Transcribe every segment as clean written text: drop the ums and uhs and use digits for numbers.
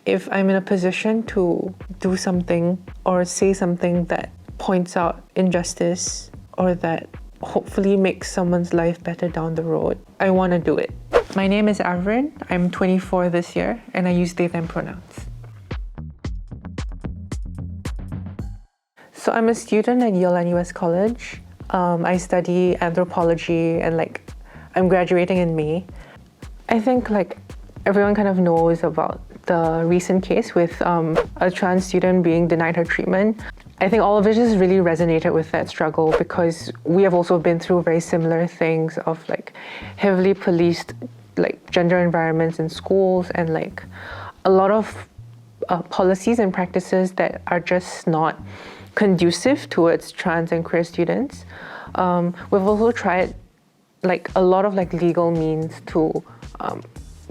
if I'm in a position to do something or say something that points out injustice or that hopefully makes someone's life better down the road, I want to do it. My name is Averyn. I'm 24 this year and I use they, them pronouns. So I'm a student at Yale US College. I study anthropology and I'm graduating in May. I think everyone kind of knows about the recent case with a trans student being denied her treatment. I think all of it just really resonated with that struggle because we have also been through very similar things of heavily policed gender environments in schools and a lot of policies and practices that are just not conducive towards trans and queer students. We've also tried a lot of legal means to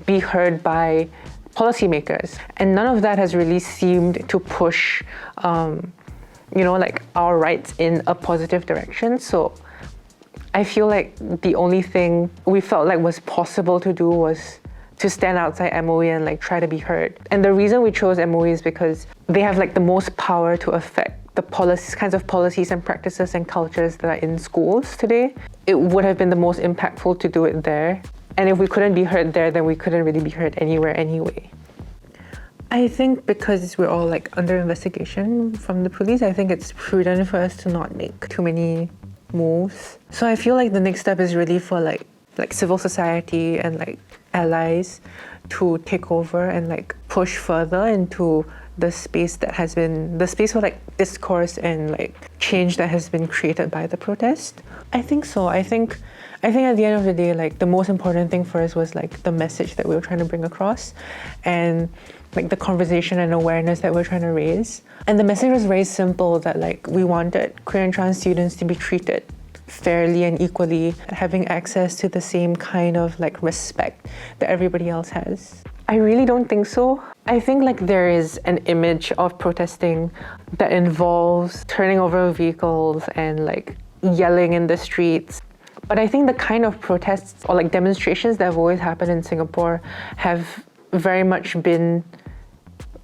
be heard by policymakers, and none of that has really seemed to push our rights in a positive direction. So I feel the only thing we felt was possible to do was to stand outside MOE and try to be heard. And the reason we chose MOE is because they have the most power to affect the kinds of policies and practices and cultures that are in schools today. It would have been the most impactful to do it there. And if we couldn't be heard there, then we couldn't really be heard anywhere anyway. I think because we're all under investigation from the police, I think it's prudent for us to not make too many moves. So I feel the next step is really for civil society and allies to take over and push further into the space that has been the space for discourse and change that has been created by the protest. I think so. I think at the end of the day, the most important thing for us was the message that we were trying to bring across and the conversation and awareness that we're trying to raise. And the message was very simple, that we wanted queer and trans students to be treated fairly and equally, having access to the same kind of respect that everybody else has. I really don't think so. I think there is an image of protesting that involves turning over vehicles and yelling in the streets. But I think the kind of protests or demonstrations that have always happened in Singapore have very much been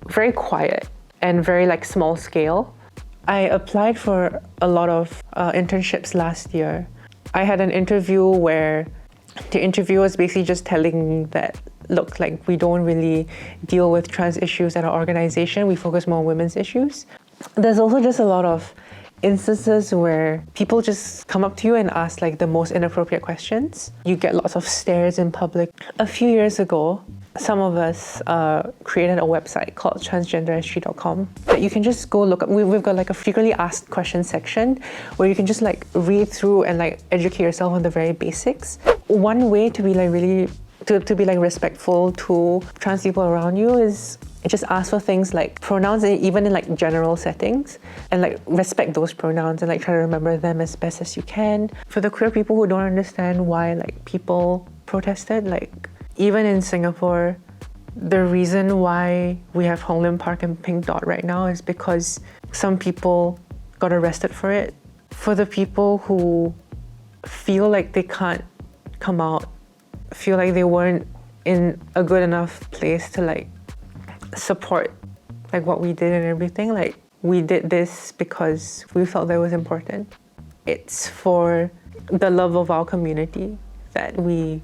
very quiet and very small scale. I applied for a lot of internships last year. I had an interview where the interviewer was basically just telling me that, look, we don't really deal with trans issues at our organization. We focus more on women's issues. There's also just a lot of instances where people just come up to you and ask the most inappropriate questions. You get lots of stares in public. A few years ago, some of us created a website called transgenderhistory.com that you can just go look up. We've got a frequently asked questions section where you can just read through and educate yourself on the very basics. One way to be really to be respectful to trans people around you is just ask for things like pronouns, even in general settings, and respect those pronouns and try to remember them as best as you can. For the queer people who don't understand why people protested, even in Singapore, the reason why we have Hong Lim Park and Pink Dot right now is because some people got arrested for it. For the people who feel they can't come out, feel they weren't in a good enough place to support what we did and everything, we did this because we felt that was important. It's for the love of our community that we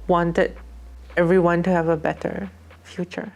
wanted everyone to have a better future.